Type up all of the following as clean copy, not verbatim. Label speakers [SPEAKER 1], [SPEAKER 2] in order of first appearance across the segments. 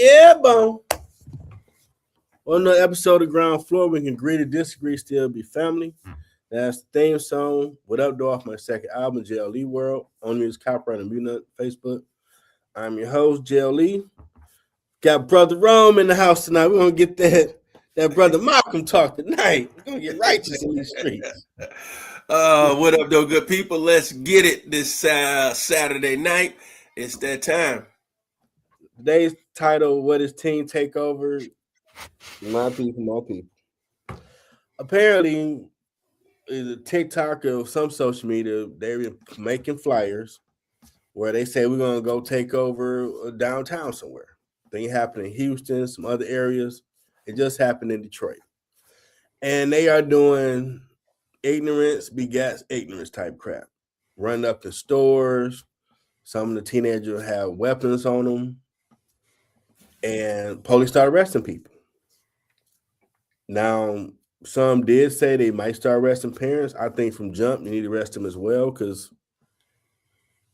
[SPEAKER 1] Yeah, boom. On another episode of Ground Floor, we can agree to disagree, still be family. That's the theme song. What up, though? Off my second album, JLE World. On me is Copyright and Mute Facebook. I'm your host, JLE. Got Brother Rome in the house tonight. We're gonna get that Brother Malcolm talk tonight. We're gonna get righteous in these streets.
[SPEAKER 2] What up, though, good people? Let's get it this Saturday night. It's that time.
[SPEAKER 1] Today's title, What is Teen Takeover? My people. Apparently, is a TikTok or some social media, they're making flyers where they say we're gonna go take over downtown somewhere. Thing happened in Houston, some other areas. It just happened in Detroit. And they are doing ignorance begets ignorance type crap. Running up in stores. Some of the teenagers have weapons on them. And police start arresting people. Now, some did say they might start arresting parents. I think from jump, you need to arrest them as well because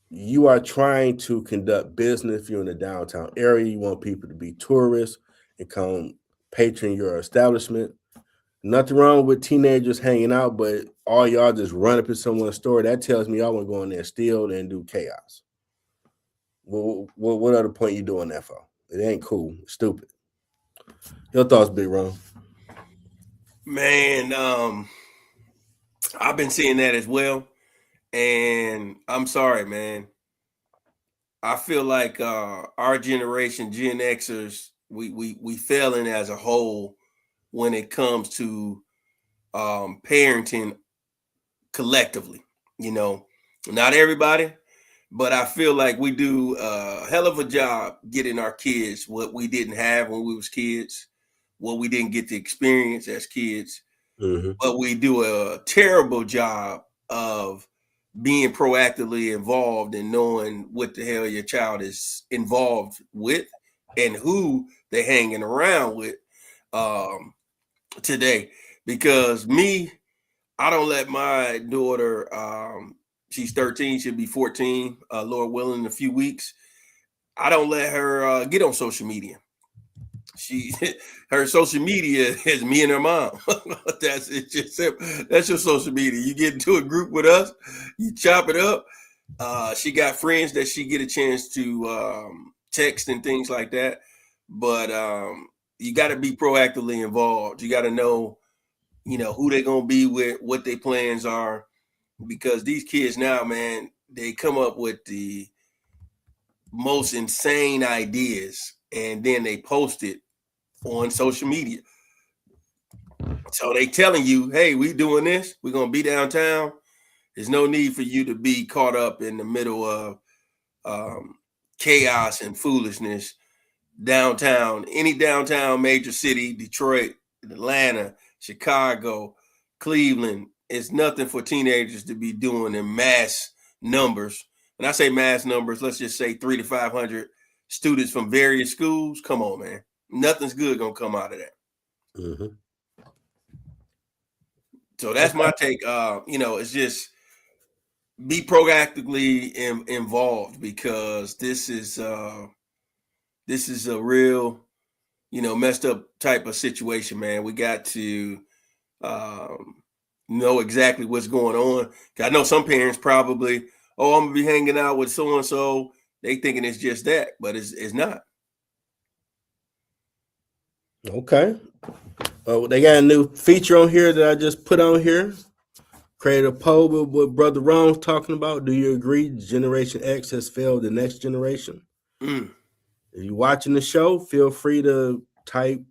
[SPEAKER 1] you are trying to conduct business. If you're in the downtown area, you want people to be tourists and come patron your establishment. Nothing wrong with teenagers hanging out, but all y'all just run up in someone's store. That tells me y'all want to go in there, steal, and do chaos. What other point you doing that for? It ain't cool. It's stupid. Your thoughts, Big Ron?
[SPEAKER 2] Man, I've been seeing that as well. And I'm sorry, man. I feel like our generation, Gen Xers, we failing as a whole when it comes to parenting collectively. You know, not everybody, but I feel like we do a hell of a job getting our kids what we didn't have when we was kids, what we didn't get to experience as kids.
[SPEAKER 1] Mm-hmm.
[SPEAKER 2] But we do a terrible job of being proactively involved and knowing what the hell your child is involved with and who they're hanging around with today. Because I don't let my daughter, she's 13, she'll be 14, Lord willing, in a few weeks. I don't let her get on social media. Her social media is me and her mom. That's it. Just simple. That's your social media. You get into a group with us, you chop it up. She got friends that she get a chance to text and things like that. But you got to be proactively involved. You got to know, who they're gonna be with, what their plans are, because these kids now, man, they come up with the most insane ideas and then they post it on social media. So they telling you, hey, we doing this, we're gonna be downtown. There's no need for you to be caught up in the middle of chaos and foolishness downtown, any downtown major city, Detroit, Atlanta, Chicago, Cleveland. It's nothing for teenagers to be doing in mass numbers. When I say mass numbers, let's just say 300 to 500 students from various schools. Come on, man. Nothing's good gonna come out of that.
[SPEAKER 1] Mm-hmm.
[SPEAKER 2] So that's my take. It's just be proactively involved, because this is a real, messed up type of situation, man. We got to know exactly what's going on. I know some parents probably, I'm gonna be hanging out with so and so. They thinking it's just that, but it's not.
[SPEAKER 1] Okay. They got a new feature on here that I just put on here. Created a poll with what Brother Ron's talking about. Do you agree Generation X has failed the next generation? If you're watching the show, feel free to type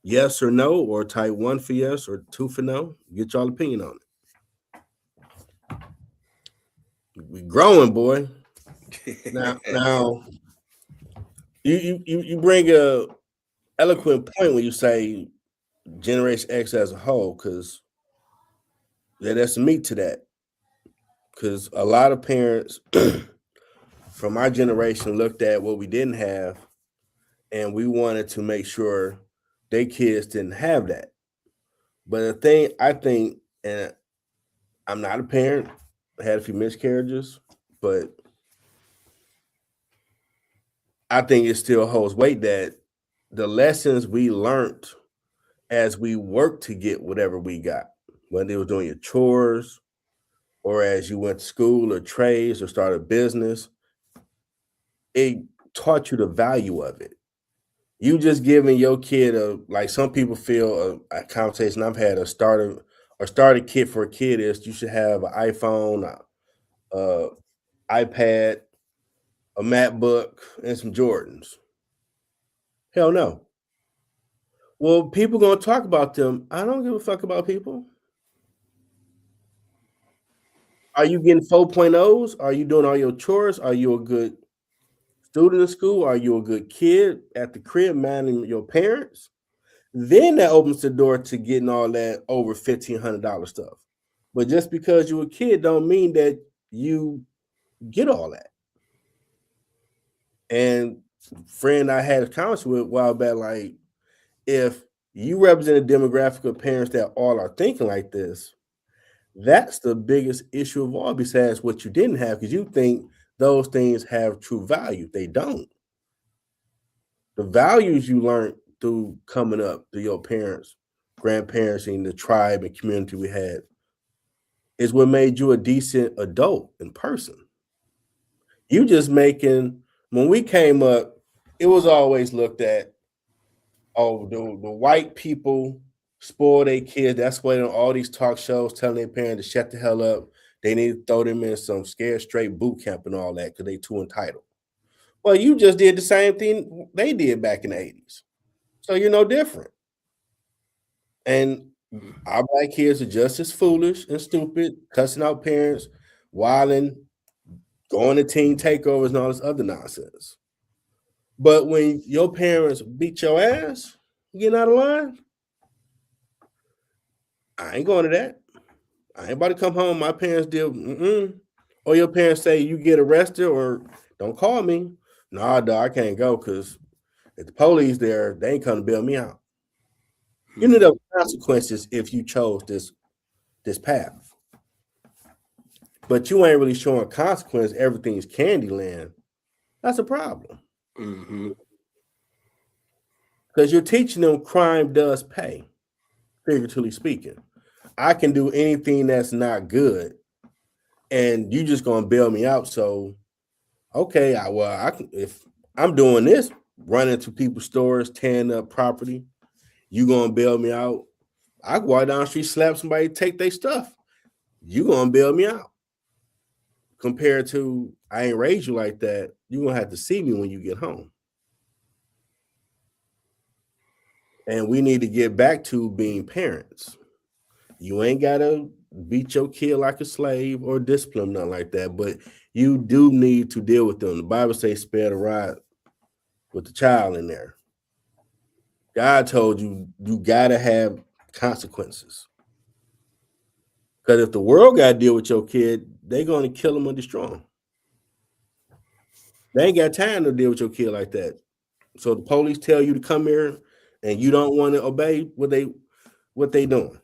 [SPEAKER 1] yes or no, or type 1 for yes or 2 for no. Get y'all opinion on it. We growing, boy. Now, you bring a eloquent point when you say Generation X as a whole, because there's some meat to that. Because a lot of parents from our generation looked at what we didn't have, and we wanted to make sure their kids didn't have that. But the thing I think, and I'm not a parent, I had a few miscarriages, but I think it still holds weight that the lessons we learned as we worked to get whatever we got, whether it was doing your chores or as you went to school or trades or started a business, it taught you the value of it. You just giving your kid like some people feel a conversation I've had, a starter kit for a kid is you should have an iPhone, a iPad, a MacBook, and some Jordans. Hell no. Well, people gonna talk about them. I don't give a fuck about people. Are you getting 4.0s? Are you doing all your chores? Are you a good student in school? Are you a good kid at the crib managing your parents? Then that opens the door to getting all that over $1,500 stuff. But just because you're a kid don't mean that you get all that. And friend I had a conversation with a while back, like if you represent a demographic of parents that all are thinking like this, that's the biggest issue of all, besides what you didn't have, because you think those things have true value. They don't. The values you learned through coming up through your parents, grandparents, and the tribe and community we had is what made you a decent adult in person. You just making when we came up, it was always looked at, oh, the white people spoil their kids. That's why on all these talk shows telling their parents to shut the hell up. They need to throw them in some scared straight boot camp and all that because they too entitled. Well, you just did the same thing they did back in the 80s. So you're no different. And our black kids are just as foolish and stupid, cussing out parents, wilding, going to teen takeovers and all this other nonsense. But when your parents beat your ass, getting out of line, I ain't going to that. I ain't about to come home. My parents did, or your parents say you get arrested or don't call me. Nah, dog, I can't go because if the police there, they ain't come to bail me out. You know the consequences if you chose this path. But you ain't really showing consequence. Everything's Candyland. That's a problem. Because you're teaching them crime does pay, figuratively speaking. I can do anything that's not good, and you just gonna bail me out. So, okay, I can if I'm doing this, running to people's stores, tearing up property, you gonna bail me out. I can walk down the street, slap somebody, take their stuff. You gonna bail me out. Compared to I ain't raised you like that, you gonna have to see me when you get home. And we need to get back to being parents. You ain't gotta beat your kid like a slave or discipline nothing like that, but you do need to deal with them. The Bible says spare the rod with the child in there. God told you you gotta have consequences. Because if the world gotta deal with your kid, they're gonna kill him or destroy him. They ain't got time to deal with your kid like that. So the police tell you to come here and you don't want to obey what they doing.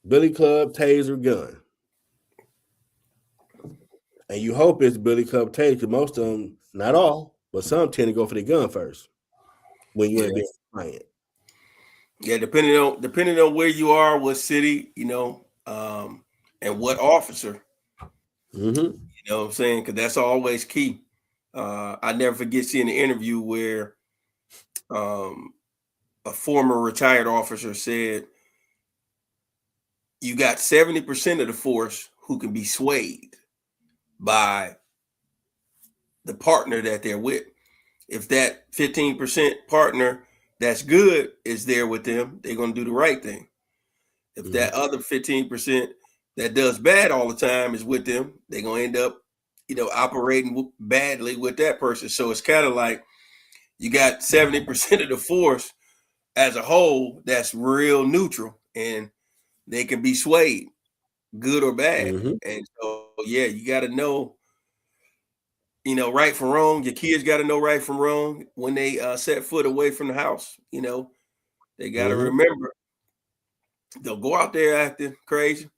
[SPEAKER 1] Billy Club, taser, gun. And you hope it's Billy Club taser because most of them, not all, but some tend to go for the gun first when you ain't being compliant.
[SPEAKER 2] Yeah, depending on where you are, what city, and what officer.
[SPEAKER 1] Mm-hmm.
[SPEAKER 2] You know what I'm saying? Because that's always key. I never forget seeing an interview where a former retired officer said, you got 70% of the force who can be swayed by the partner that they're with. If that 15% partner that's good is there with them, they're going to do the right thing. If that other 15% that does bad all the time is with them, they're going to end up, operating badly with that person. So it's kind of like you got 70% of the force as a whole that's real neutral, and they can be swayed, good or bad.
[SPEAKER 1] Mm-hmm.
[SPEAKER 2] And so, yeah, you got to know, right from wrong. Your kids got to know right from wrong when they set foot away from the house. They got to remember they'll go out there acting crazy.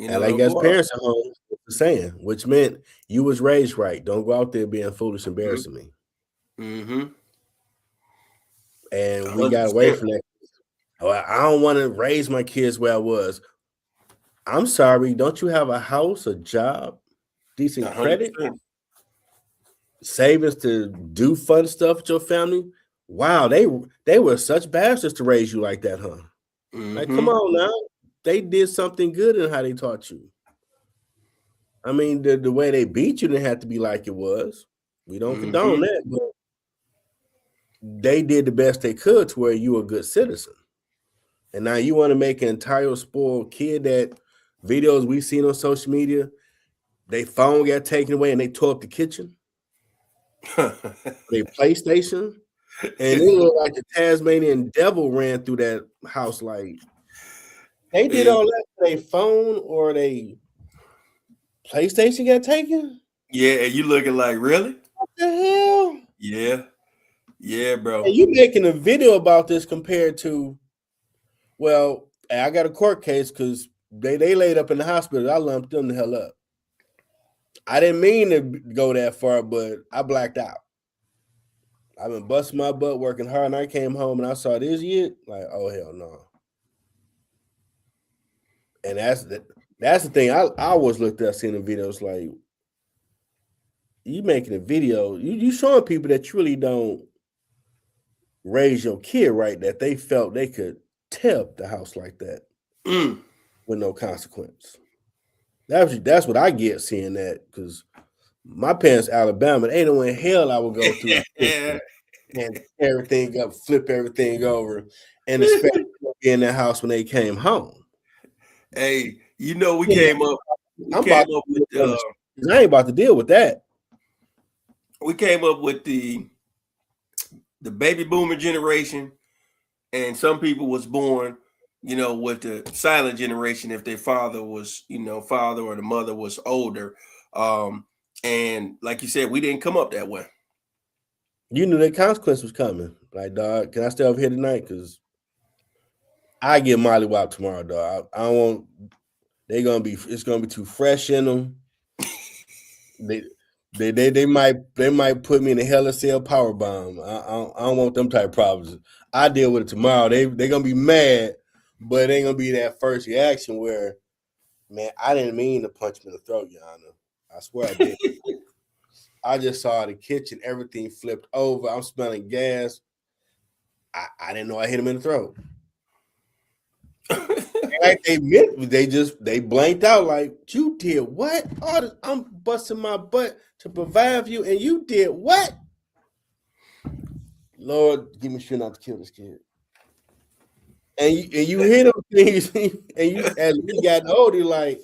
[SPEAKER 1] And like as parents at home, the saying, which meant you was raised right. Don't go out there being foolish, embarrassing me.
[SPEAKER 2] Mm-hmm.
[SPEAKER 1] And we got away
[SPEAKER 2] 100%.
[SPEAKER 1] from that. Oh, I don't want to raise my kids where I was. I'm sorry. Don't you have a house, a job, decent credit,
[SPEAKER 2] 100%.
[SPEAKER 1] savings to do fun stuff with your family? Wow, they were such bastards to raise you like that, huh? Like, come
[SPEAKER 2] Mm-hmm.
[SPEAKER 1] on now. They did something good in how they taught you. I mean, the way they beat you didn't have to be like it was. We don't condone
[SPEAKER 2] Mm-hmm.
[SPEAKER 1] that, but they did the best they could to where you were a good citizen. And now you want to make an entire spoiled kid that videos we've seen on social media, they phone got taken away and they tore up the kitchen, their PlayStation, and it looked like the Tasmanian devil ran through that house. Like they did all that for their phone or they PlayStation got taken?
[SPEAKER 2] Yeah, and you looking like, really?
[SPEAKER 1] What the hell?
[SPEAKER 2] Yeah. Yeah, bro.
[SPEAKER 1] And you making a video about this compared to, well, I got a court case because they laid up in the hospital. I lumped them the hell up. I didn't mean to go that far, but I blacked out. I've been busting my butt working hard, and I came home and I saw this yet. Like, oh hell no. And that's the thing. I always looked at seeing the videos like you making a video, you showing people that you really don't raise your kid right, that they felt they could tear up the house like that with no consequence. That's what I get seeing that because my parents Alabama, they know in hell I would go through the kitchen and tear everything up, flip everything over, and expect to be in the house when they came home.
[SPEAKER 2] Hey, you know we came up with
[SPEAKER 1] I ain't about to deal with that.
[SPEAKER 2] We came up with the baby boomer generation, and some people was born, with the silent generation if their father was, father or the mother was older. And like you said, we didn't come up that way.
[SPEAKER 1] You knew that consequence was coming. Like, dog, can I stay over here tonight? Because I get Molly Wop tomorrow, dog. I don't want. It's gonna be too fresh in them. They might put me in a hell of a cell power bomb. I don't want them type problems. I deal with it tomorrow. They gonna be mad, but it ain't gonna be that first reaction where, man, I didn't mean to punch him in the throat, Your Honor. I swear I did. I just saw the kitchen, everything flipped over. I'm smelling gas. I didn't know I hit him in the throat. Like they blanked out like, you did what? I'm busting my butt to provide for you, and you did what? Lord, give me strength not to kill this kid. And you hear those things, and you as we got older, you're like,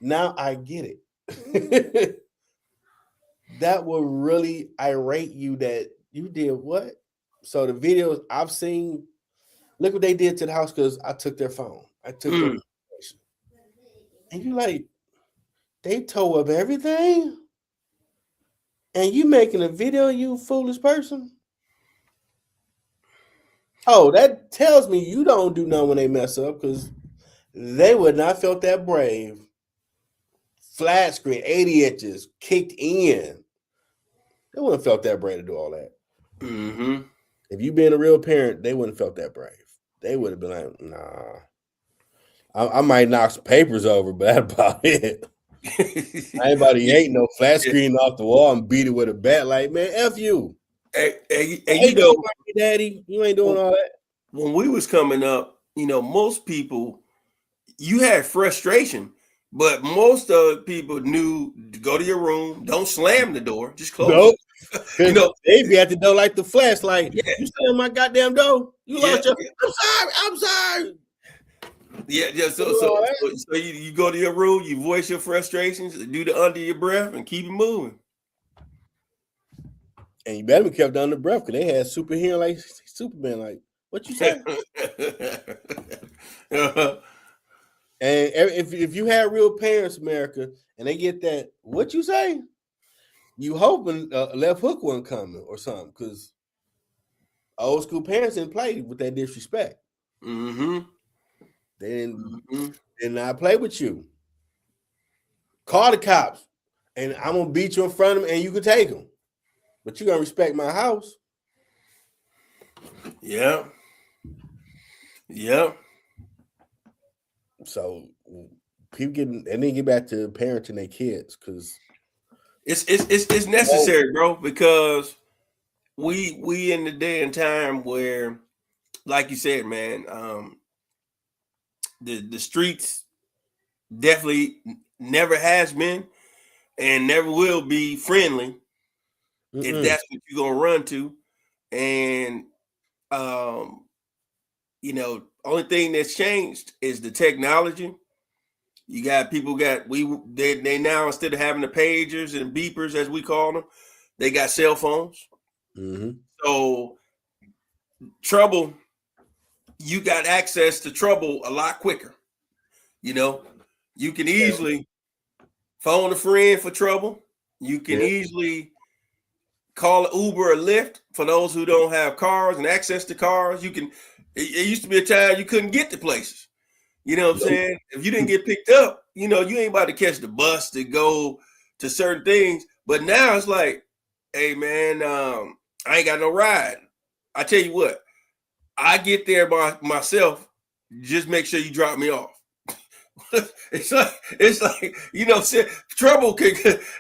[SPEAKER 1] now I get it. That will really irate you that you did what? So the videos I've seen, look what they did to the house because I took their phone. I took their information. And you like, they tore up everything? And you making a video, you foolish person? Oh, that tells me you don't do nothing when they mess up because they would not felt that brave. Flat screen, 80 inches, kicked in. They wouldn't felt that brave to do all that.
[SPEAKER 2] Mm-hmm.
[SPEAKER 1] If you been a real parent, they wouldn't felt that brave. They would have been like, nah. I might knock some papers over, but that's about it. I ain't about to yank no flat screen off the wall and beat it with a bat. Like, man, F you.
[SPEAKER 2] Hey,
[SPEAKER 1] Daddy, you ain't doing all that.
[SPEAKER 2] When we was coming up, most people, you had frustration, but most of the people knew to go to your room, don't slam the door, just close it.
[SPEAKER 1] They be at the door like the Flash, like,
[SPEAKER 2] yeah.
[SPEAKER 1] You slam my goddamn door? You lost your.
[SPEAKER 2] Yeah.
[SPEAKER 1] I'm sorry.
[SPEAKER 2] Yeah. So you go to your room, you voice your frustrations, do the under your breath, and keep it moving.
[SPEAKER 1] And you better be kept under breath because they had super hearing like Superman. Like, what you say? And if you had real parents, America, and they get that, what you say? You hoping left hook wasn't coming or something because old school parents didn't play with that disrespect.
[SPEAKER 2] Mm-hmm.
[SPEAKER 1] They did not play with you. Call the cops, and I'm gonna beat you in front of them, and you can take them. But you gonna respect my house.
[SPEAKER 2] Yeah. Yeah.
[SPEAKER 1] So people they need to get back to parenting their kids because
[SPEAKER 2] It's necessary, bro, because we in the day and time where, like you said, man, the streets definitely never has been and never will be friendly if that's what you're gonna run to. And only thing that's changed is the technology. You got people they now, instead of having the pagers and beepers as we call them, they got cell phones. So trouble, you got access to trouble a lot quicker. You can easily phone a friend for trouble. You can easily call an Uber or Lyft for those who don't have cars and access to cars. It used to be a time you couldn't get to places. You know what I'm saying? If you didn't get picked up, you ain't about to catch the bus to go to certain things. But now it's like, hey man, I ain't got no ride. I tell you what, I get there by myself. Just make sure you drop me off. it's like trouble can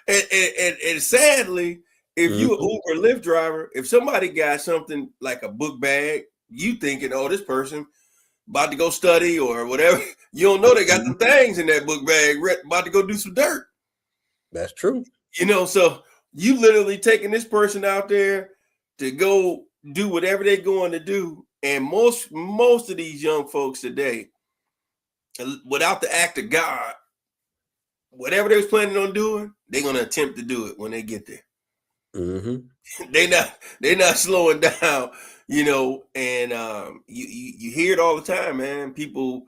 [SPEAKER 2] and sadly, if you an Uber Lyft driver, if somebody got something like a book bag, you thinking, oh, this person about to go study or whatever, you don't know they got some things in that book bag about to go do some dirt.
[SPEAKER 1] That's true.
[SPEAKER 2] So you literally taking this person out there to go do whatever they're going to do. And most of these young folks today, without the act of God, whatever they was planning on doing, they're gonna attempt to do it when they get there. They're not slowing down, and you hear it all the time, man. People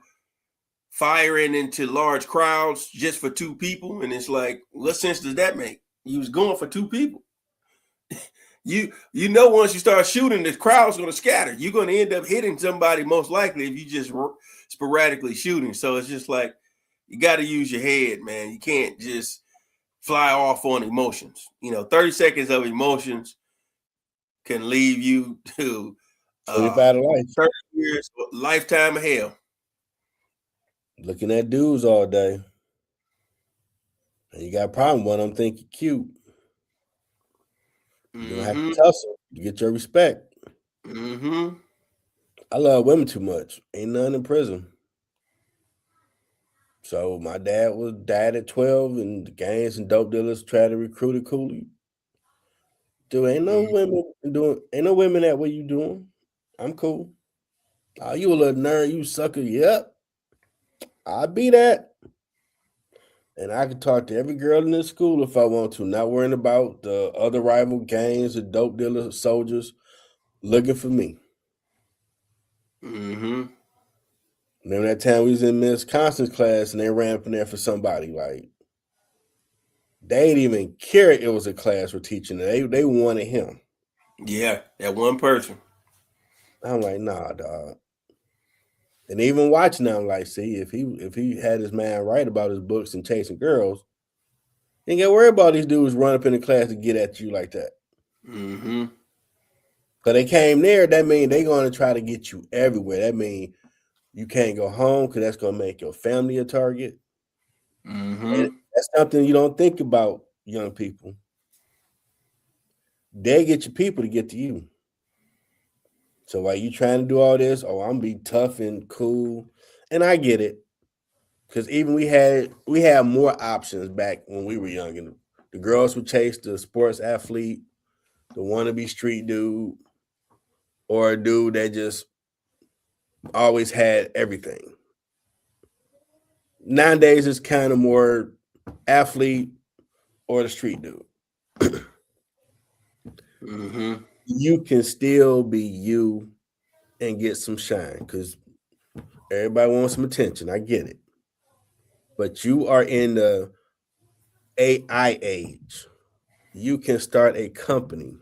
[SPEAKER 2] firing into large crowds just for two people, and it's like, what sense does that make? You was going for two people. Once you start shooting, the crowd's going to scatter. You're going to end up hitting somebody most likely if you just sporadically shooting. So it's just like, you got to use your head, man. You can't just fly off on emotions. 30 seconds of emotions can leave you to
[SPEAKER 1] 25 to life.
[SPEAKER 2] 30 years, lifetime of hell.
[SPEAKER 1] Looking at dudes all day. And you got a problem with them thinking cute. You don't have to tussle to get your respect. I love women too much. Ain't none in prison. So my dad died at 12, and the gangs and dope dealers try to recruit a coolie. Dude, ain't no women at what you doing. I'm cool. Oh, you a little nerd, you sucker. Yep. I'll be that. And I can talk to every girl in this school if I want to, not worrying about the other rival gangs or dope dealer soldiers looking for me. Remember that time we was in Miss Constance's class and they ran up in there for somebody? Like, they didn't even care it was a class we're teaching. They wanted him.
[SPEAKER 2] Yeah, that one person.
[SPEAKER 1] I'm like, nah, dog. And even watching them, like, see, if he had his man right about his books and chasing girls, he ain't got to worry about these dudes run up in the class to get at you like that. Because they came there, that means they going to try to get you everywhere. That means you can't go home because that's going to make your family a target. And that's something you don't think about, young people. They get your people to get to you. So while you trying to do all this, I'm gonna be tough and cool, and I get it, because even we had more options back when we were young, and the girls would chase the sports athlete, the wannabe street dude, or a dude that just always had everything. Nowadays, it's kind of more athlete or the street dude. You can still be you and get some shine because everybody wants some attention. I get it. But you are in the AI age. You can start a company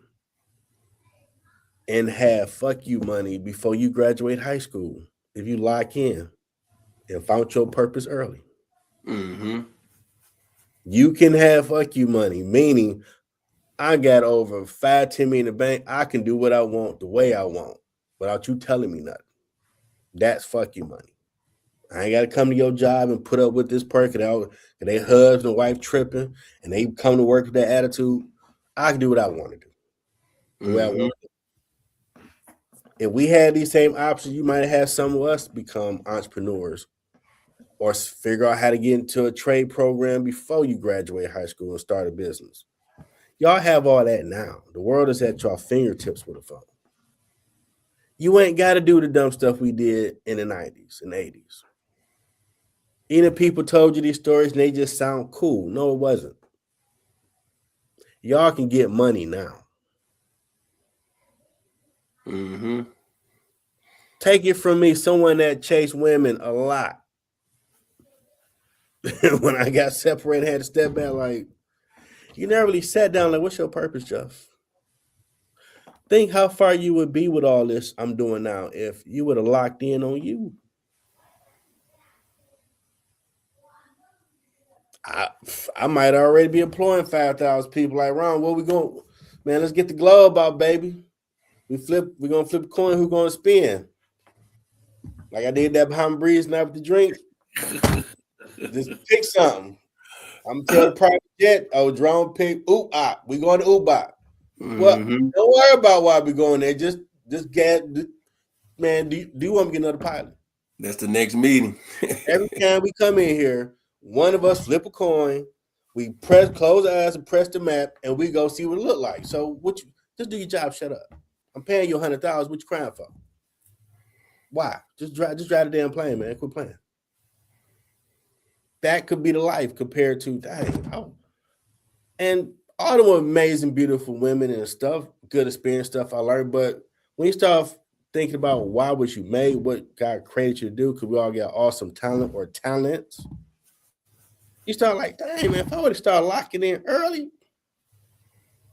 [SPEAKER 1] and have fuck you money before you graduate high school if you lock in and found your purpose early. You can have fuck you money, meaning I got over 5-10 million in the bank. I can do what I want the way I want without you telling me nothing. That's fuck you money. I ain't got to come to your job and put up with this person. They husband and wife tripping and they come to work with that attitude. I can do what I want to do the way I want to do. If we had these same options, you might have some of us become entrepreneurs or figure out how to get into a trade program before you graduate high school and start a business. Y'all have all that now. The world is at your fingertips with a phone. You ain't got to do the dumb stuff we did in the 90s and 80s. Even people told you these stories and they just sound cool. No, it wasn't. Y'all can get money now.
[SPEAKER 2] Mm-hmm.
[SPEAKER 1] Take it from me, someone that chased women a lot. When I got separated, I had to step back like, you never really sat down like, what's your purpose, Jeff? Think how far you would be with all this I'm doing now if you would have locked in on you. I might already be employing 5,000 people. Like, Ron, where we going? Man, let's get the globe out, baby. We're gonna flip a coin, who gonna spin? Like I did that behind breeze night with the drink. Just pick something. I'm gonna tell the private jet, oh, Jerome pick we going to Ubop. Well, don't worry about why we going there. Just get, man, do you want me to get another pilot?
[SPEAKER 2] That's the next meeting.
[SPEAKER 1] Every time we come in here, one of us flip a coin, we close our eyes and press the map, and we go see what it look like. So just do your job, shut up. I'm paying you $100. What you crying for? Why? Just drive the damn plane, man. Quit playing. That could be the life compared to and all the amazing, beautiful women and stuff, good experience stuff I learned. But when you start thinking about why was you made, what God created you to do, because we all got awesome talent or talents, you start like, dang, man, if I would have started locking in early,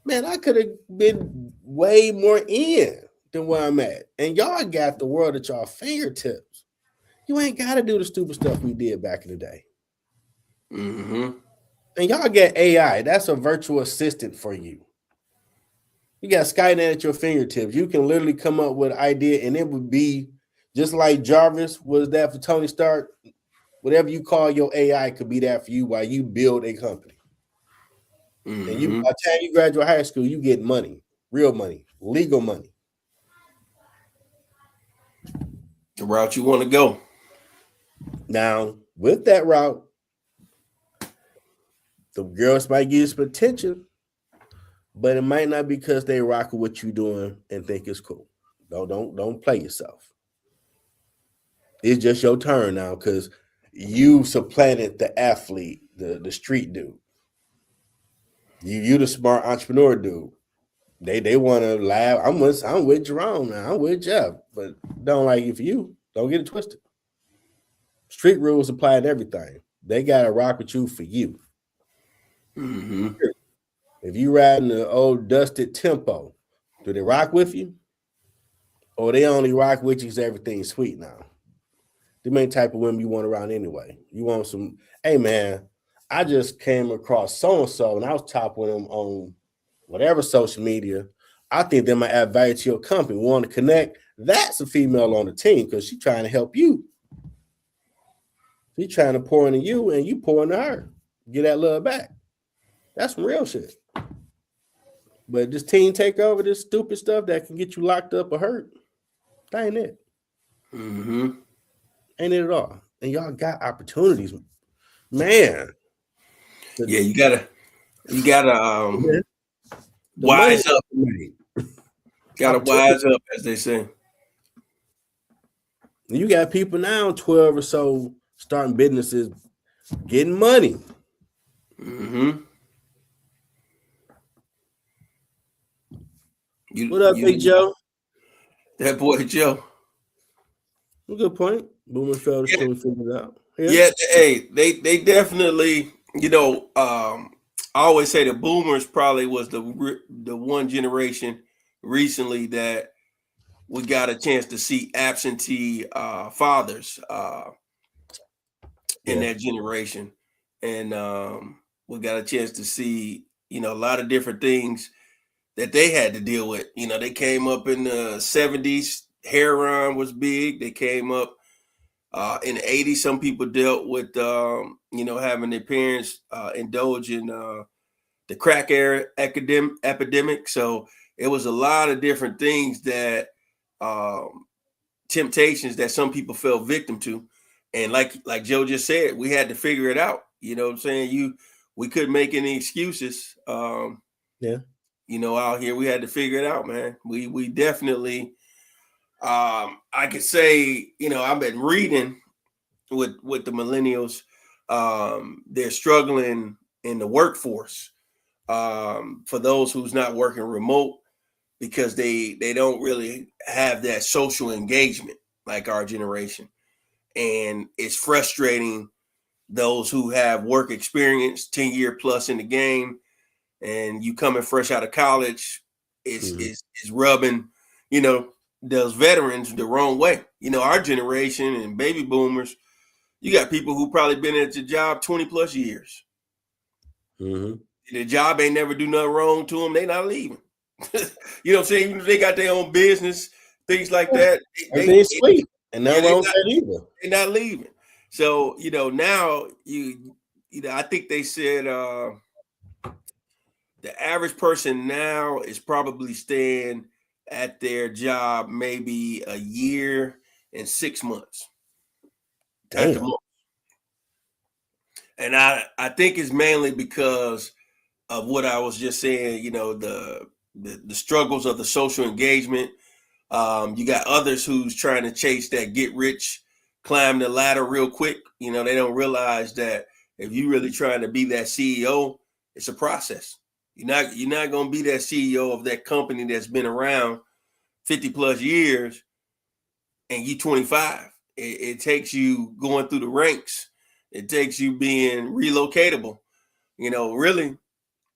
[SPEAKER 1] man, I could have been way more in than where I'm at. And y'all got the world at y'all fingertips. You ain't got to do the stupid stuff we did back in the day.
[SPEAKER 2] Mm-hmm.
[SPEAKER 1] And y'all get AI. That's a virtual assistant for you. You got Skynet at your fingertips. You can literally come up with an idea, and it would be just like Jarvis was that for Tony Stark. Whatever you call your AI could be that for you while you build a company.
[SPEAKER 2] Mm-hmm.
[SPEAKER 1] And by the time you graduate high school, you get money, real money, legal money.
[SPEAKER 2] The route you want to go.
[SPEAKER 1] Now, with that route, the girls might give you some attention, but it might not be because they rock with what you're doing and think it's cool. Don't play yourself. It's just your turn now because you supplanted the athlete, the street dude. You the smart entrepreneur dude. They want to laugh. I'm with Jerome now. I'm with Jeff, but don't like it for you. Don't get it twisted. Street rules apply to everything. They gotta rock with you for you.
[SPEAKER 2] Mm-hmm.
[SPEAKER 1] If you riding the old dusted Tempo, do they rock with you? Or they only rock with you because everything's sweet now? The main type of women you want around anyway. You want some, hey man, I just came across so-and-so and I was talking with them on whatever social media. I think they might add value to your company. We want to connect. That's a female on the team because she's trying to help you. She's trying to pour into you and you pour into her. Get that love back. That's some real shit. But this team takeover, this stupid stuff that can get you locked up or hurt, that ain't it.
[SPEAKER 2] Mm-hmm.
[SPEAKER 1] Ain't it at all. And y'all got opportunities. Man.
[SPEAKER 2] Yeah, you gotta wise up. Gotta wise up, as they say.
[SPEAKER 1] You got people now, 12 or so, starting businesses, getting money.
[SPEAKER 2] Mm-hmm.
[SPEAKER 1] What up, Big Joe?
[SPEAKER 2] That boy Joe.
[SPEAKER 1] Good point. Boomer fell till we figured it out.
[SPEAKER 2] Yeah, hey, they definitely, I always say the boomers probably was the one generation recently that we got a chance to see absentee fathers in that generation. And We got a chance to see, a lot of different things that they had to deal with. They came up in the 70s. Heroin was big. They came up in the 80s. Some people dealt with, having their parents indulge in the crack era epidemic. So it was a lot of different things that temptations that some people fell victim to. And like Joe just said, we had to figure it out. You know what I'm saying? We couldn't make any excuses.
[SPEAKER 1] Yeah.
[SPEAKER 2] Out here, we had to figure it out, man. We definitely I could say, I've been reading with the millennials. They're struggling in the workforce. For those who's not working remote, because they don't really have that social engagement like our generation. And it's frustrating those who have work experience, 10-year plus in the game, and you coming fresh out of college, is rubbing, those veterans the wrong way. Our generation and baby boomers, you got people who probably been at your job 20 plus years.
[SPEAKER 1] Mm-hmm.
[SPEAKER 2] The job ain't never do nothing wrong to them. They not leaving. You know what I'm saying? Even if they got their own business, things like that.
[SPEAKER 1] Everything's sweet. And nothing wrong with that either.
[SPEAKER 2] They're not leaving. So, now I think they said the average person now is probably staying at their job maybe a year and 6 months. At the most. And I think it's mainly because of what I was just saying, the struggles of the social engagement. You got others who's trying to chase that get rich, climb the ladder real quick. They don't realize that if you really trying to be that CEO, it's a process. You're not going to be that CEO of that company that's been around 50 plus years and you 25. It takes you going through the ranks. It takes you being relocatable. Really,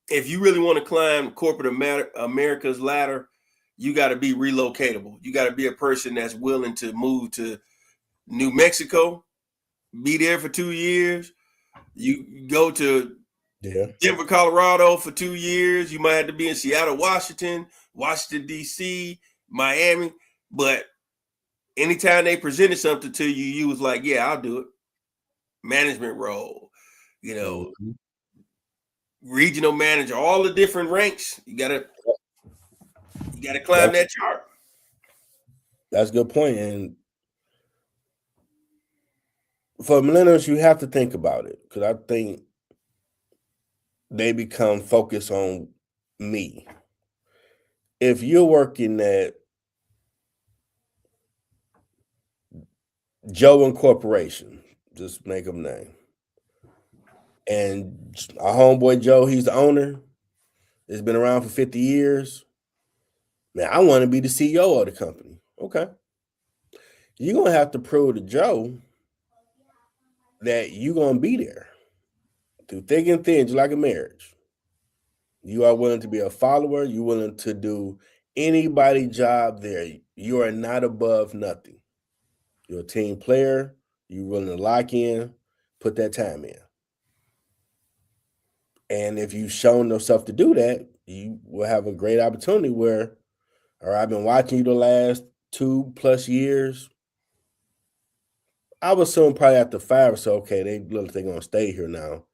[SPEAKER 2] if you really want to climb corporate America's ladder, you got to be relocatable. You got to be a person that's willing to move to New Mexico, be there for 2 years. You go to Denver, Colorado for 2 years. You might have to be in Seattle, Washington, D.C., Miami. But anytime they presented something to you, you was like, yeah, I'll do it. Management role, regional manager, all the different ranks. You gotta climb that chart.
[SPEAKER 1] That's a good point. And for millennials, you have to think about it, because I think they become focused on me. If you're working at Joe Incorporation, just make them name, and our homeboy Joe, he's the owner, it's been around for 50 years. Man, I want to be the CEO of the company. Okay. You're going to have to prove to Joe that you're going to be there through thick and thin, just like a marriage. You are willing to be a follower. You're willing to do anybody's job there. You are not above nothing. You're a team player. You're willing to lock in, put that time in. And if you've shown yourself to do that, you will have a great opportunity where, or I've been watching you the last 2+ years. I would assume probably after 5 or so, okay, they're going to stay here now.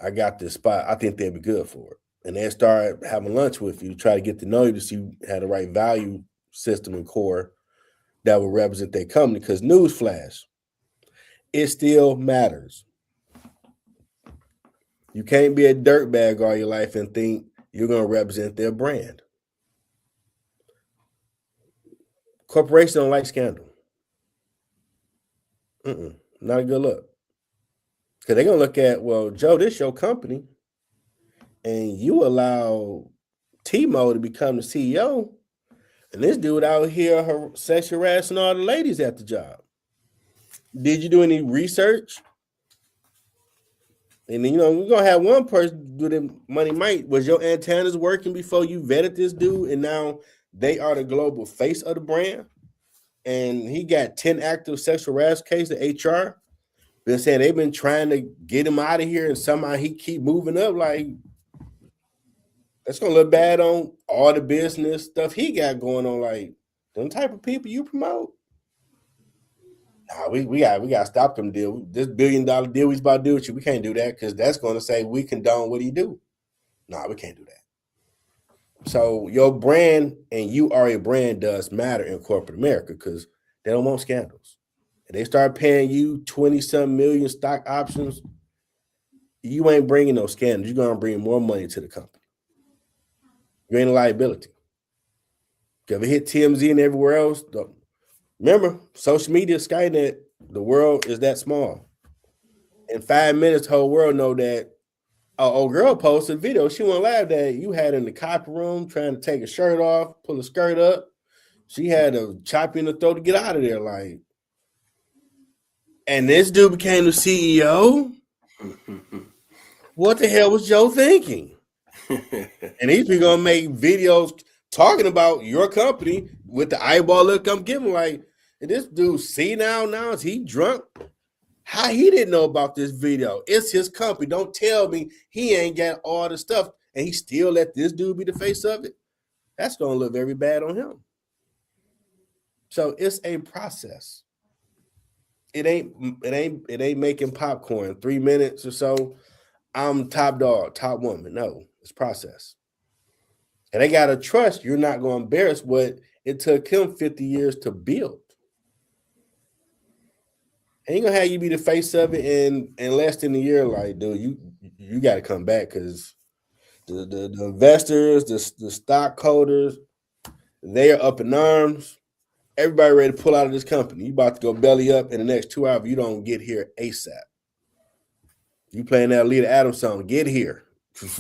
[SPEAKER 1] I got this spot. I think they'd be good for it. And they start having lunch with you, try to get to know you to see you have the right value system and core that will represent their company. Because newsflash, it still matters. You can't be a dirtbag all your life and think you're going to represent their brand. Corporations don't like scandal. Not a good look. Because they're going to look at, well, Joe, this is your company, and you allow Timo to become the CEO, and this dude out here sexual harassing all the ladies at the job. Did you do any research? And then, we're going to have one person do the money might. Was your antennas working before you vetted this dude, and now they are the global face of the brand? And he got 10 active sexual harassment cases at HR been saying they've been trying to get him out of here, and somehow he keep moving up. Like, that's gonna look bad on all the business stuff he got going on. Like, them type of people you promote. Nah, we got to stop them deal. This $1 billion deal he's about to do with you, we can't do that because that's going to say we condone what he do. Nah, we can't do that. So your brand and you are a brand does matter in corporate America because they don't want scandals. If they start paying you 20-some million stock options, you ain't bringing no scandals. You're going to bring more money to the company. You ain't a liability. If it hit TMZ and everywhere else, remember, social media, Skynet, the world is that small. In 5 minutes, the whole world know that old girl posted a video. She won't laugh that you had in the copy room trying to take a shirt off, pull a skirt up. She had to chop you in the throat to get out of there. Like, and this dude became the CEO. What the hell was Joe thinking? And he's been gonna make videos talking about your company with the eyeball look I'm giving. Like, and this dude see now is he drunk? How he didn't know about this video? It's his company. Don't tell me he ain't got all the stuff and he still let this dude be the face of it. That's gonna look very bad on him. So it's a process. It ain't making popcorn 3 minutes or so. I'm top dog, top woman. No, it's process. And they gotta trust you're not gonna embarrass what it took him 50 years to build. Ain't gonna have you be the face of it in less than a year. Like, dude, you got to come back because the investors, the stockholders, they are up in arms. Everybody ready to pull out of this company. You about to go belly up in the next 2 hours. You don't get here ASAP. You playing that Leader Adams song? Get here,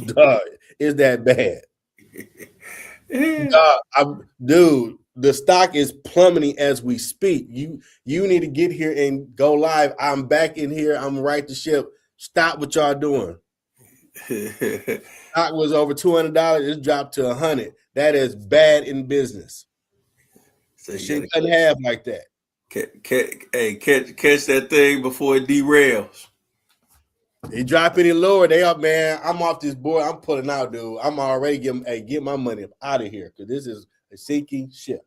[SPEAKER 1] dog. It's that bad, dude. The stock is plummeting as we speak. You need to get here and go live. I'm back in here. I'm right the ship. Stop what y'all doing. Stock was over $200. It's dropped to $100. That is bad in business. So shit couldn't have like that.
[SPEAKER 2] Catch that thing before it derails.
[SPEAKER 1] They drop any lower, they up, man. I'm off this board. I'm pulling out, dude. I'm already get my money out of here because this is a sinking ship.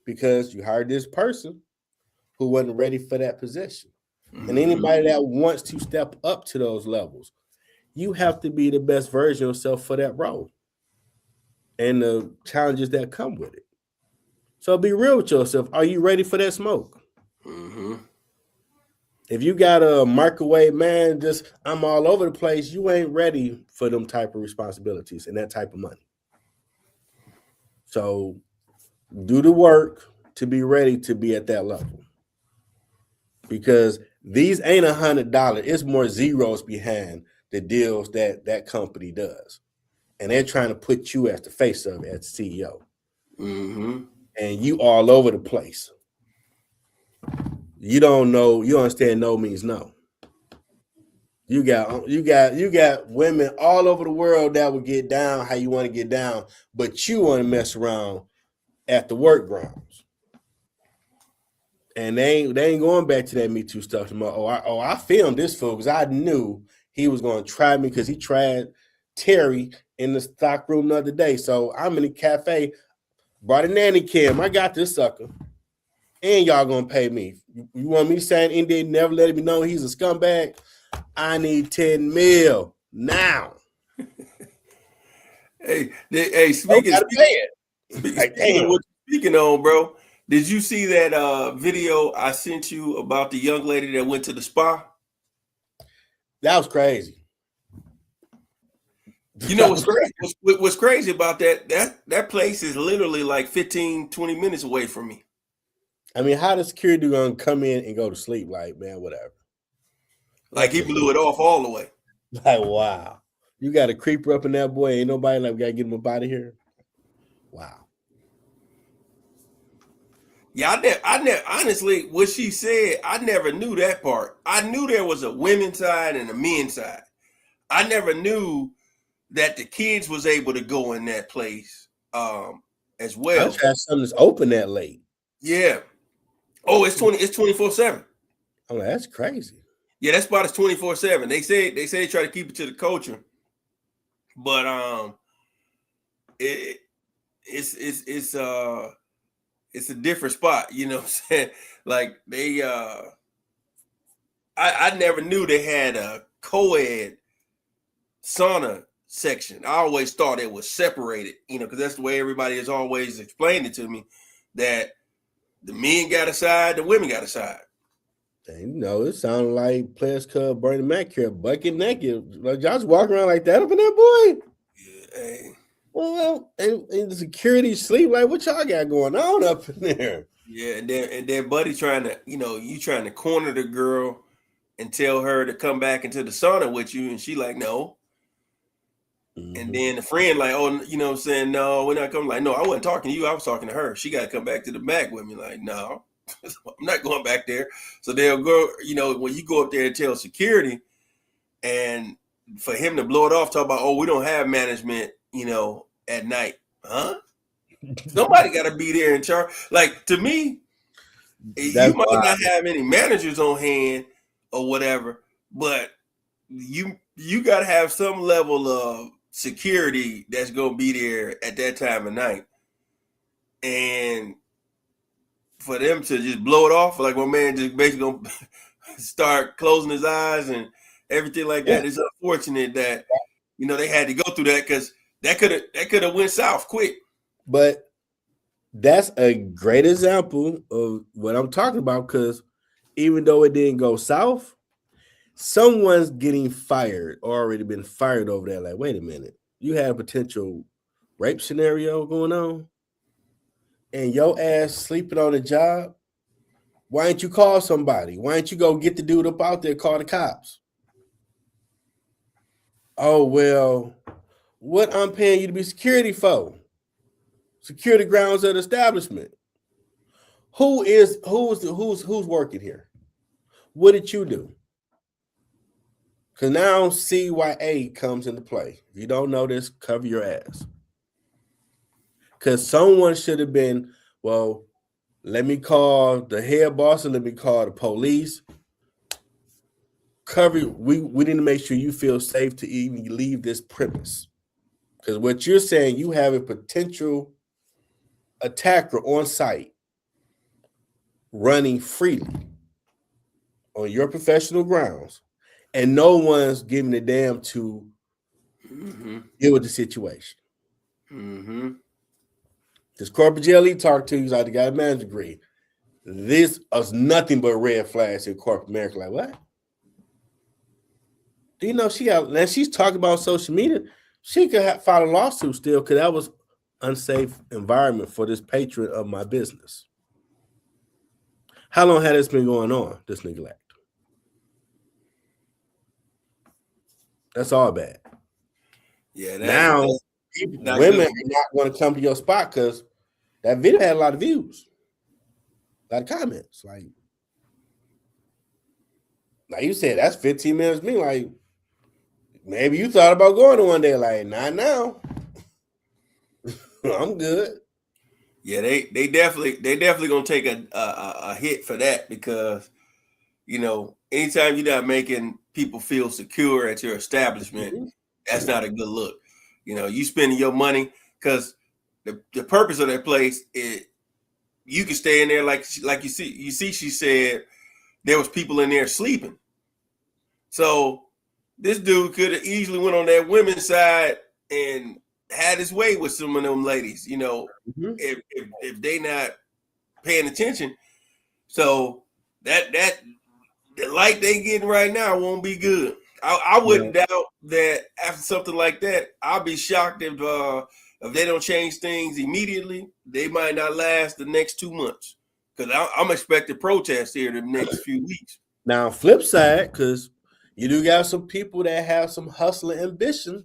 [SPEAKER 1] Because you hired this person who wasn't ready for that position. Mm-hmm. And anybody that wants to step up to those levels, you have to be the best version of yourself for that role and the challenges that come with it. So be real with yourself. Are you ready for that smoke? Mm-hmm. If you got a microwave, man, just I'm all over the place, you ain't ready for them type of responsibilities and that type of money. So do the work to be ready to be at that level. Because these ain't $100. It's more zeros behind the deals that company does. And they're trying to put you as the face of it, as the CEO. Mm-hmm. And you all over the place. You don't know, you understand no means no. You got women all over the world that will get down how you want to get down, but you want to mess around at the work grounds. And they ain't going back to that Me Too stuff tomorrow. I filmed this fool because I knew he was going to try me because he tried Terry in the stock room the other day. So I'm in the cafe, brought a nanny cam. I got this sucker. And y'all going to pay me. You want me to say India never let me know he's a scumbag? I need 10 mil now.
[SPEAKER 2] Hey, speaking of what you're speaking on, bro, did you see that video I sent you about the young lady that went to the spa?
[SPEAKER 1] That was crazy.
[SPEAKER 2] You know what's crazy about that place is literally like 15, 20 minutes away from me.
[SPEAKER 1] I mean, how does security gonna come in and go to sleep? Like, man, whatever.
[SPEAKER 2] Like he blew it off all the way.
[SPEAKER 1] Like, wow. You got a creeper up in that boy. Ain't nobody like, we gotta get him up out of here. Wow.
[SPEAKER 2] Yeah, I never honestly, what she said, I never knew that part. I knew there was a women's side and a men's side. I never knew that the kids was able to go in that place as well.
[SPEAKER 1] I'm something that's open that late.
[SPEAKER 2] Yeah. Oh, it's 24/7.
[SPEAKER 1] I'm like, that's crazy.
[SPEAKER 2] Yeah, that spot is 24/7. They say try to keep it to the culture, but it it's it's a different spot. You know what I'm saying? Like I never knew they had a co-ed sauna section. I always thought it was separated, because that's the way everybody has always explained it to me, that the men got a side, the women got a side.
[SPEAKER 1] And, it sounded like Players Club Bernie Mac here, bucket naked. Like, y'all just walking around like that up in there, boy.
[SPEAKER 2] Yeah, hey.
[SPEAKER 1] Well, and the security sleep. Like, what y'all got going on up in there?
[SPEAKER 2] Yeah, and then buddy trying to, you trying to corner the girl and tell her to come back into the sauna with you, and she like, no. And then the friend like, oh, what I'm saying, no, we're not coming. Like, no, I wasn't talking to you. I was talking to her. She got to come back to the back with me. Like, no, I'm not going back there. So they'll go, when you go up there and tell security, and for him to blow it off, talk about, oh, we don't have management, at night. Huh? Somebody got to be there in charge. Like, to me, you might not have any managers on hand or whatever, but you got to have some level of security that's going to be there at that time of night. And for them to just blow it off, like my man just basically going to start closing his eyes and everything like that, it's unfortunate that, they had to go through that, because that could have went south quick.
[SPEAKER 1] But that's a great example of what I'm talking about, because even though it didn't go south, someone's getting fired or already been fired over there. Like, wait a minute, you had a potential rape scenario going on and your ass sleeping on the job. Why didn't you call somebody? Why didn't you go get the dude up out there, call the cops? Oh, well, what I'm paying you to be security for? Security grounds of the establishment. Who's working here? What did you do? Because now CYA comes into play. If you don't know this, cover your ass. Because someone should have been, well, let me call the head boss and let me call the police. We need to make sure you feel safe to even leave this premise. Because what you're saying, you have a potential attacker on site running freely on your professional grounds, and no one's giving a damn to deal with the situation. This corporate jail he talked to, he's like, the guy managed degree. This is nothing but red flags in corporate America. Like, what? Do you know she's talking about social media? She could file a lawsuit still, because that was unsafe environment for this patron of my business. How long had this been going on, this neglect? That's all bad.
[SPEAKER 2] Yeah.
[SPEAKER 1] Now, women are not going to come to your spot because that video had a lot of views, a lot of comments. Like you said, that's 15 minutes. Me, like, maybe you thought about going to one day. Like, not now. I'm good.
[SPEAKER 2] Yeah, they definitely gonna take a hit for that, because anytime you're not making people feel secure at your establishment, that's not a good look. You spending your money, because the purpose of that place is you can stay in there like you see she said there was people in there sleeping. So this dude could have easily went on that women's side and had his way with some of them ladies, if they not paying attention. So that the light they getting right now won't be good. I wouldn't doubt that after something like that, I'll be shocked if they don't change things immediately. They might not last the next 2 months, because I'm expecting protests here the next few weeks.
[SPEAKER 1] Now, flip side, because you do got some people that have some hustling ambition.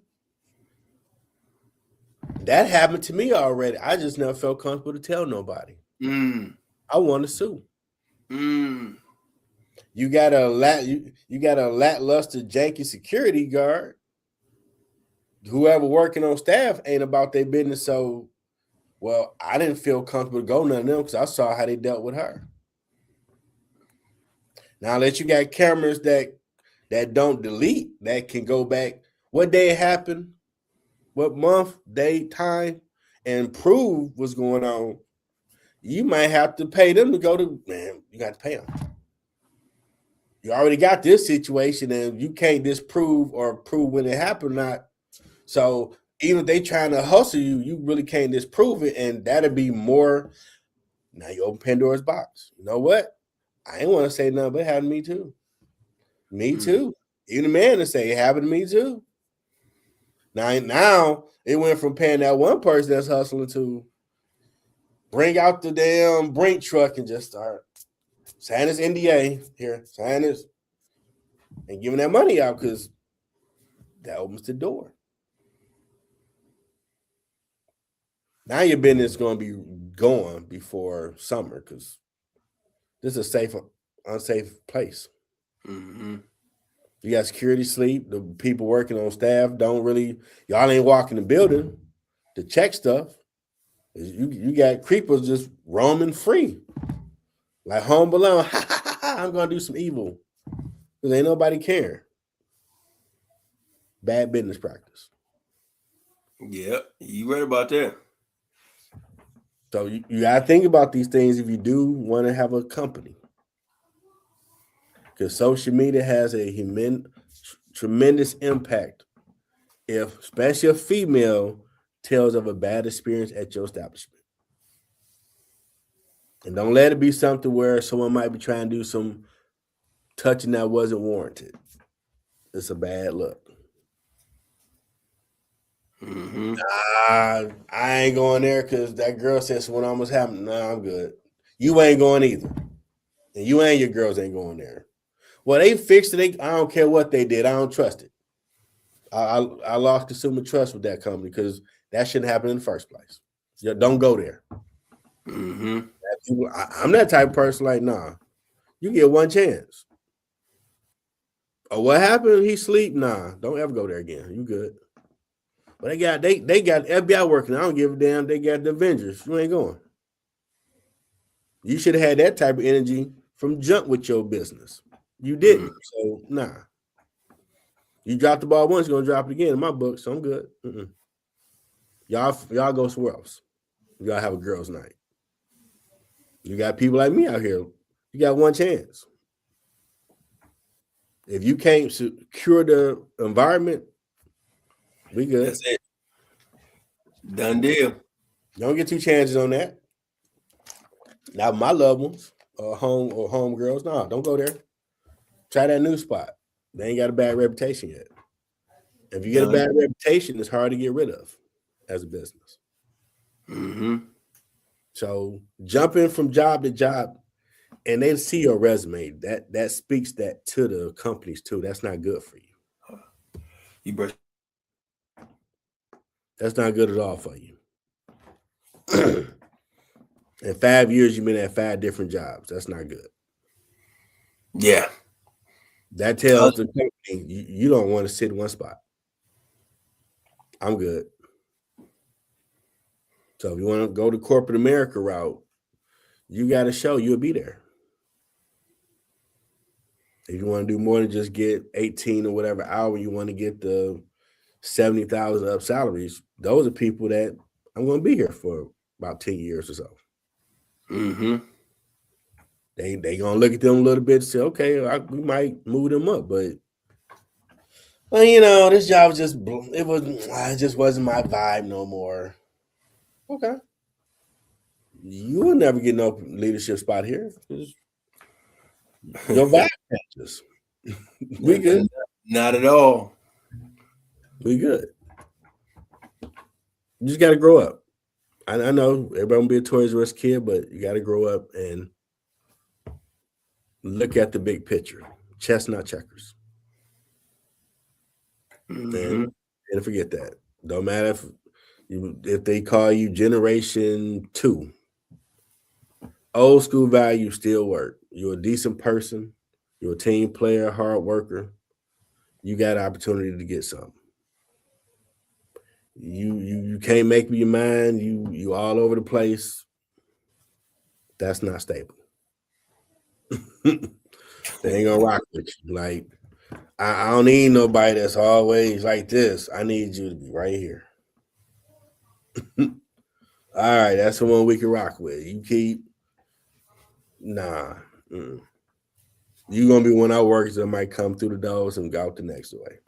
[SPEAKER 1] That happened to me already. I just never felt comfortable to tell nobody. I want to sue. You got a lackluster, janky security guard. Whoever working on staff ain't about their business. So, well, I didn't feel comfortable to go none of them because I saw how they dealt with her. Now that you got cameras that don't delete, that can go back what day it happened, what month, day, time, and prove what's going on. You might have to pay them to go to, man, you got to pay them. You already got this situation and you can't disprove or prove when it happened or not. So even if they trying to hustle you, you really can't disprove it. And that'll be more. Now you open Pandora's box. You know what? I ain't want to say nothing, but it happened to me too. Me too. Even the man to say it happened to me too. Now it went from paying that one person that's hustling to bring out the damn brink truck and just start sign this NDA here, sign this, and giving that money out because that opens the door. Now your business is going to be going before summer because this is a safe, unsafe place.
[SPEAKER 2] Mm-hmm.
[SPEAKER 1] You got security sleep. The people working on staff don't really, y'all ain't walking the building to check stuff. You got creepers just roaming free. Like Home Alone. I'm going to do some evil. Because ain't nobody caring. Bad business practice.
[SPEAKER 2] Yeah, you right about that.
[SPEAKER 1] So you got to think about these things if you do want to have a company. Because social media has a tremendous impact if, especially a female, tells of a bad experience at your establishment. And don't let it be something where someone might be trying to do some touching that wasn't warranted. It's a bad look.
[SPEAKER 2] Mm-hmm.
[SPEAKER 1] I ain't going there because that girl said when almost happened. Nah, I'm good. You ain't going either. And you and your girls ain't going there. Well, they fixed it. I don't care what they did. I don't trust it. I lost consumer trust with that company because that shouldn't happen in the first place. Don't go there.
[SPEAKER 2] Mm-hmm.
[SPEAKER 1] I'm that type of person like, nah, you get one chance. Oh, what happened? He sleep? Nah, don't ever go there again. You good. But they got FBI working. I don't give a damn. They got the Avengers. You ain't going. You should have had that type of energy from jump with your business. You didn't. So, nah. You dropped the ball once, you're going to drop it again in my book, so I'm good. Y'all go somewhere else. Y'all have a girls' night. You got people like me out here. You got one chance. If you can't secure the environment, we good.
[SPEAKER 2] That's it. Done deal.
[SPEAKER 1] Don't get two chances on that. Now, my loved ones, home girls, no, don't go there. Try that new spot. They ain't got a bad reputation yet. If you get a bad reputation, it's hard to get rid of as a business.
[SPEAKER 2] Mm-hmm.
[SPEAKER 1] So jumping from job to job, and they see your resume, that speaks that to the companies too. That's not good for you. That's not good at all for you. In 5 years, you've been at 5 different jobs. That's not good.
[SPEAKER 2] Yeah.
[SPEAKER 1] That tells the company you don't want to sit in one spot. I'm good. So if you want to go the corporate America route, you got to show you'll be there. If you want to do more than just get 18 or whatever hour, you want to get the 70,000 up salaries. Those are people that I'm going to be here for about 10 years or so.
[SPEAKER 2] Mm-hmm.
[SPEAKER 1] They going to look at them a little bit and say, okay, we might move them up, but well, this job it just wasn't my vibe no more. Okay. You will never get no leadership spot here. Your vibe changes. We good.
[SPEAKER 2] Not at all.
[SPEAKER 1] We good. You just got to grow up. I know everybody will be a Toys R Us kid, but you got to grow up and look at the big picture. Chestnut checkers.
[SPEAKER 2] Mm-hmm.
[SPEAKER 1] And forget that. Don't matter if they call you Generation 2. Old school values still work. You're a decent person. You're a team player, hard worker. You got an opportunity to get something. You can't make up your mind. You all over the place. That's not stable. They ain't gonna rock with you. Like I don't need nobody that's always like this. I need you to be right here. All right, that's the one we can rock with. You keep nah. Mm. You gonna be one of our workers that might come through the doors and go out the next way.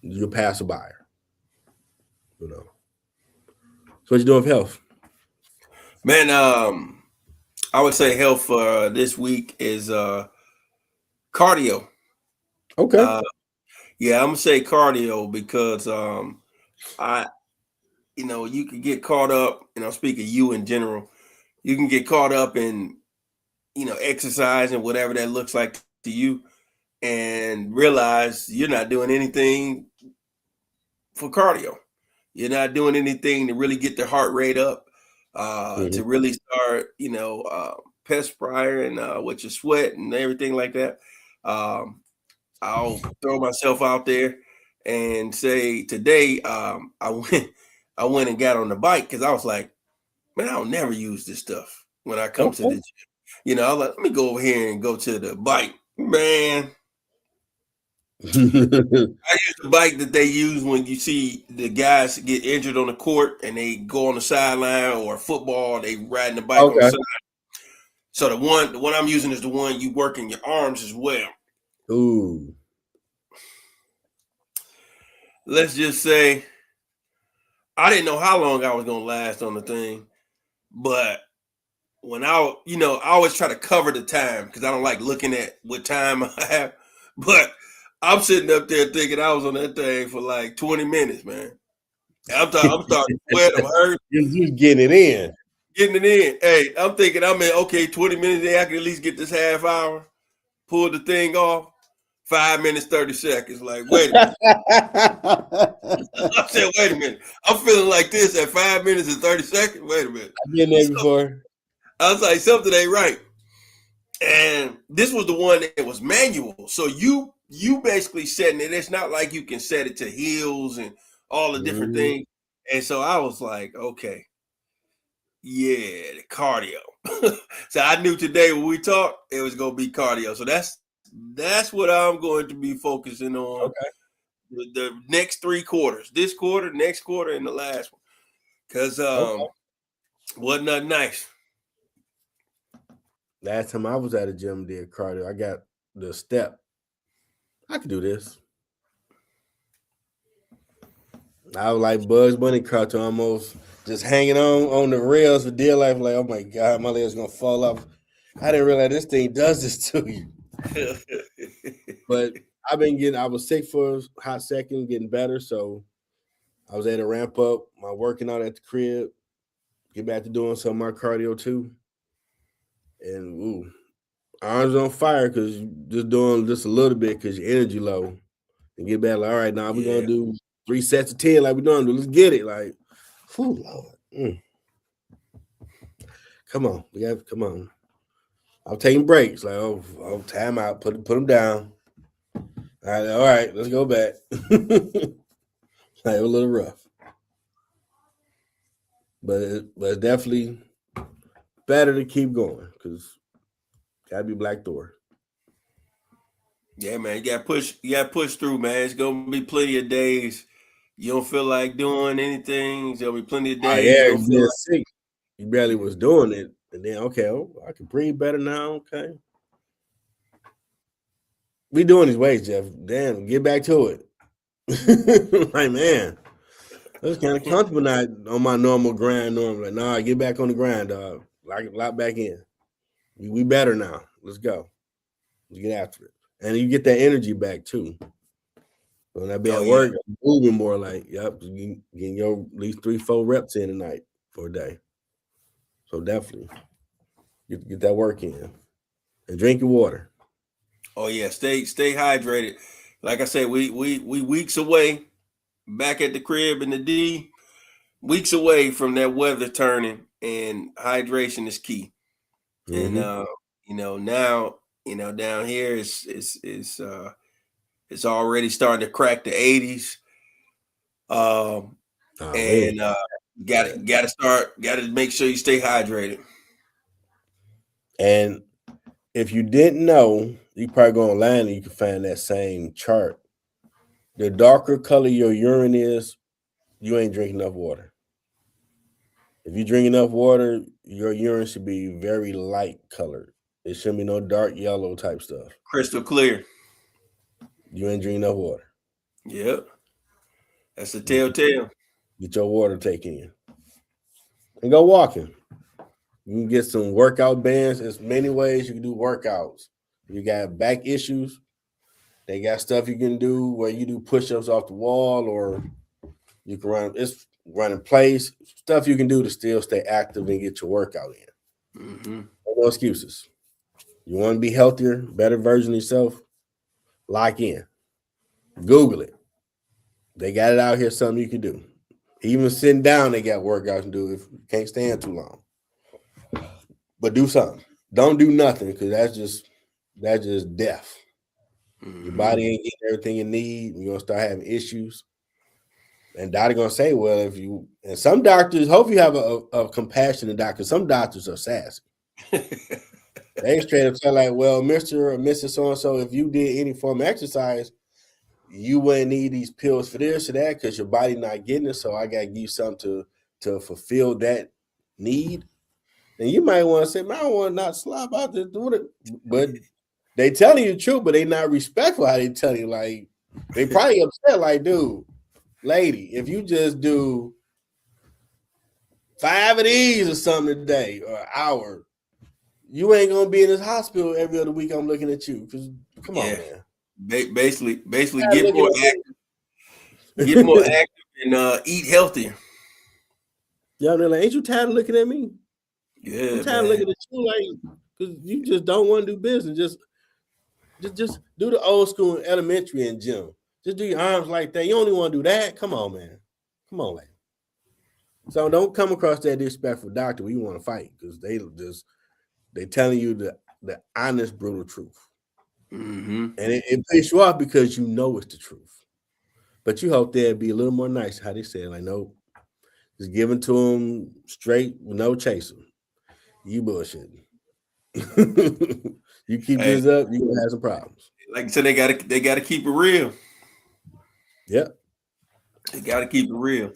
[SPEAKER 1] You'll pass a buyer. You know. So what you doing for health?
[SPEAKER 2] Man, I would say health this week is cardio.
[SPEAKER 1] Okay.
[SPEAKER 2] Yeah, I'm gonna say cardio because I you can get caught up, and I'm speaking you in general, you can get caught up in exercise and whatever that looks like to you, and realize you're not doing anything for cardio. You're not doing anything to really get the heart rate up, to
[SPEAKER 1] Mm-hmm.
[SPEAKER 2] really start, perspiring with your sweat and everything like that. Um, I'll throw myself out there and say today, I went and got on the bike because I was like, man, I'll never use this stuff when I come to the
[SPEAKER 1] Okay.
[SPEAKER 2] gym. I was like, let me go over here and go to the bike. Man, I use the bike that they use when you see the guys get injured on the court and they go on the sideline, or football, they riding the bike on the
[SPEAKER 1] Okay.
[SPEAKER 2] side. So the one I'm using is the one you work in your arms as well.
[SPEAKER 1] Ooh.
[SPEAKER 2] Let's just say I didn't know how long I was gonna last on the thing, but when I always try to cover the time because I don't like looking at what time I have. But I'm sitting up there thinking I was on that thing for like 20 minutes, man. I'm starting to sweat. I'm hurt,
[SPEAKER 1] You're just getting it in.
[SPEAKER 2] getting it in. Hey, I'm thinking I'm in 20 minutes. I can at least get this half hour. Pull the thing off. 5 minutes, 30 seconds. Like, wait a minute. I said, wait a minute. I'm feeling like this at 5 minutes and 30 seconds. Wait a minute.
[SPEAKER 1] I've been there before.
[SPEAKER 2] I was like, something ain't right. And this was the one that was manual. So you basically setting it. It's not like you can set it to heels and all the different
[SPEAKER 1] Mhm.
[SPEAKER 2] things. And so I was like, okay, yeah, the cardio. So I knew today when we talked, it was gonna be cardio. So that's what I'm going to be focusing on
[SPEAKER 1] Okay.
[SPEAKER 2] the next 3 quarters. This quarter, next quarter, and the last one. Cause
[SPEAKER 1] Okay.
[SPEAKER 2] wasn't nothing nice.
[SPEAKER 1] Last time I was at a gym did cardio, I got the step. I could do this. I was like Bugs Bunny cartoon, almost just hanging on the rails for dear life. Like, oh my god, my leg's gonna fall off. I didn't realize this thing does this to you. But I was sick for a hot second, getting better. So I was able to ramp up my working out at the crib, get back to doing some of my cardio too. And arms on fire because you just doing just a little bit because your energy low. And get back like, all right, now we're
[SPEAKER 2] Yeah.
[SPEAKER 1] gonna do 3 sets of 10 like we're doing. Let's get it. Like, whew, Lord. Come on. I'm taking breaks. Like, time out. Put them down. All right, let's go back. Like, a little rough, but it's definitely better to keep going because gotta be Black Thor.
[SPEAKER 2] Yeah, man, you gotta push through, man. It's gonna be plenty of days you don't feel like doing anything. There'll be plenty of
[SPEAKER 1] Oh
[SPEAKER 2] days you
[SPEAKER 1] yeah,
[SPEAKER 2] don't
[SPEAKER 1] you
[SPEAKER 2] feel
[SPEAKER 1] being
[SPEAKER 2] like.
[SPEAKER 1] sick. You barely was doing it, and then I can breathe better now. Okay, we doing these ways, Jeff. Damn, get back to it. Like man, I was kind of comfortable not on my normal grind. Normally, nah, get back on the grind, dog. Lock back in. We better now. Let's go. Let's get after it, and you get that energy back too. When I be
[SPEAKER 2] Oh
[SPEAKER 1] at
[SPEAKER 2] yeah,
[SPEAKER 1] work, I'm moving more. Like, yep, you getting your at least 3-4 reps in a night for a day. So definitely get that work in and drink your water.
[SPEAKER 2] oh yeah. Stay hydrated. Like I said, we weeks away back at the crib in the D. Weeks away from that weather turning, and hydration is key. And
[SPEAKER 1] Mm-hmm.
[SPEAKER 2] now down here it's already starting to crack the 80s. Um,
[SPEAKER 1] Oh, we ain't
[SPEAKER 2] and
[SPEAKER 1] do
[SPEAKER 2] got
[SPEAKER 1] that.
[SPEAKER 2] got to make sure you stay hydrated.
[SPEAKER 1] And if you didn't know, you probably go online and you can find that same chart. The darker color your urine is, you ain't drinking enough water. If you drink enough water, your urine should be very light colored. It shouldn't be no dark yellow type stuff.
[SPEAKER 2] Crystal clear.
[SPEAKER 1] You ain't drinking enough water.
[SPEAKER 2] Yep. That's the telltale.
[SPEAKER 1] Get your water taken in. And go walking. You can get some workout bands. There's many ways you can do workouts. If you got back issues, they got stuff you can do where you do push-ups off the wall, or you can run in place. Stuff you can do to still stay active and get your workout in.
[SPEAKER 2] Mm-hmm.
[SPEAKER 1] No excuses. You want to be healthier, better version of yourself? Lock in. Google it. They got it out here, something you can do. Even sitting down, they got workouts to do if you can't stand too long. But do something. Don't do nothing, because that's just death. Mm-hmm. Your body ain't getting everything you need. You're gonna start having issues. And doctor gonna say, well, if you, and some doctors, hope you have a compassionate doctor. Some doctors are sassy. They straight up say like, well, Mr. or Mrs. So-and-so, if you did any form of exercise, you wouldn't need these pills for this or that because your body not getting it. So I got to give you something to fulfill that need. And you might want to say, man, I don't want to not slop out there do it. But they telling you the truth, but they not respectful how they tell you. Like, they probably upset like, dude, lady, if you just do 5 of these or something today or an hour, you ain't going to be in this hospital every other week. I'm looking at you. Because come on, man.
[SPEAKER 2] Basically get more active and eat healthier.
[SPEAKER 1] Yeah, they're like, ain't you tired of looking at me?
[SPEAKER 2] Yeah,
[SPEAKER 1] I'm tired of looking at you, like, because you just don't want to do business. Just do the old school in elementary and gym. Just do your arms like that. You only want to do that. Come on, man. Come on, man. So don't come across that disrespectful doctor where you want to fight, because they telling you the honest, brutal truth.
[SPEAKER 2] Mm-hmm.
[SPEAKER 1] And it pisses you off because you know it's the truth. But you hope they'd be a little more nice, how they say it. Like, no, just give it to them straight, no chasing. You bullshitting. You keep this up, you're gonna have some problems.
[SPEAKER 2] Like I said, they gotta keep it real.
[SPEAKER 1] Yep.
[SPEAKER 2] They gotta keep it real.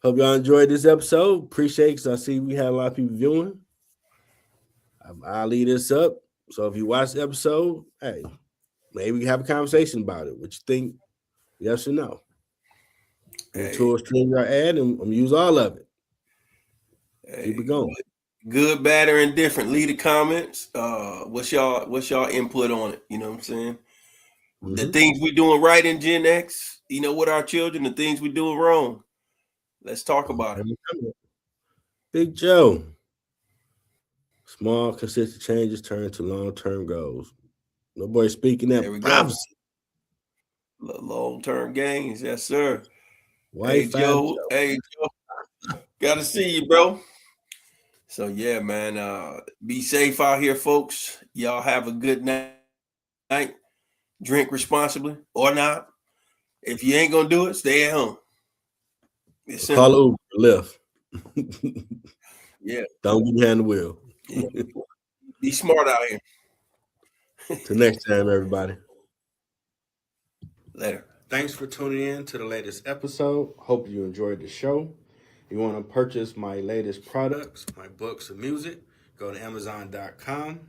[SPEAKER 1] Hope y'all enjoyed this episode. Appreciate it, because I see we had a lot of people viewing. I'll leave this up. So if you watch the episode, hey, maybe we have a conversation about it. What you think? Yes or no? And tools stream your ad and use all of it. Keep it going.
[SPEAKER 2] Good, bad, or indifferent. Leave the comments. What's y'all input on it? You know what I'm saying? Mm-hmm. The things we're doing right in Gen X, with our children, the things we're doing wrong. Let's talk about it.
[SPEAKER 1] Big Joe. Small, consistent changes turn to long-term goals. Nobody speaking that prophecy.
[SPEAKER 2] Long-term gains, yes, sir.
[SPEAKER 1] Hey, Joe.
[SPEAKER 2] Gotta see you, bro. So yeah, man. Be safe out here, folks. Y'all have a good night. Drink responsibly or not. If you ain't gonna do it, stay at home.
[SPEAKER 1] Call Uber, Lyft.
[SPEAKER 2] Yeah.
[SPEAKER 1] Don't get behind the wheel.
[SPEAKER 2] Be smart out here.
[SPEAKER 1] Till next time, everybody.
[SPEAKER 2] Later.
[SPEAKER 1] Thanks for tuning in to the latest episode. Hope you enjoyed the show. If you want to purchase my latest products, my books and music, go to Amazon.com.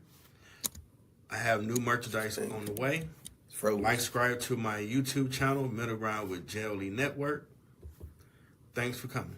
[SPEAKER 1] I have new merchandise on the way. Subscribe to my YouTube channel, Middle Ground with Jelly Network. Thanks for coming.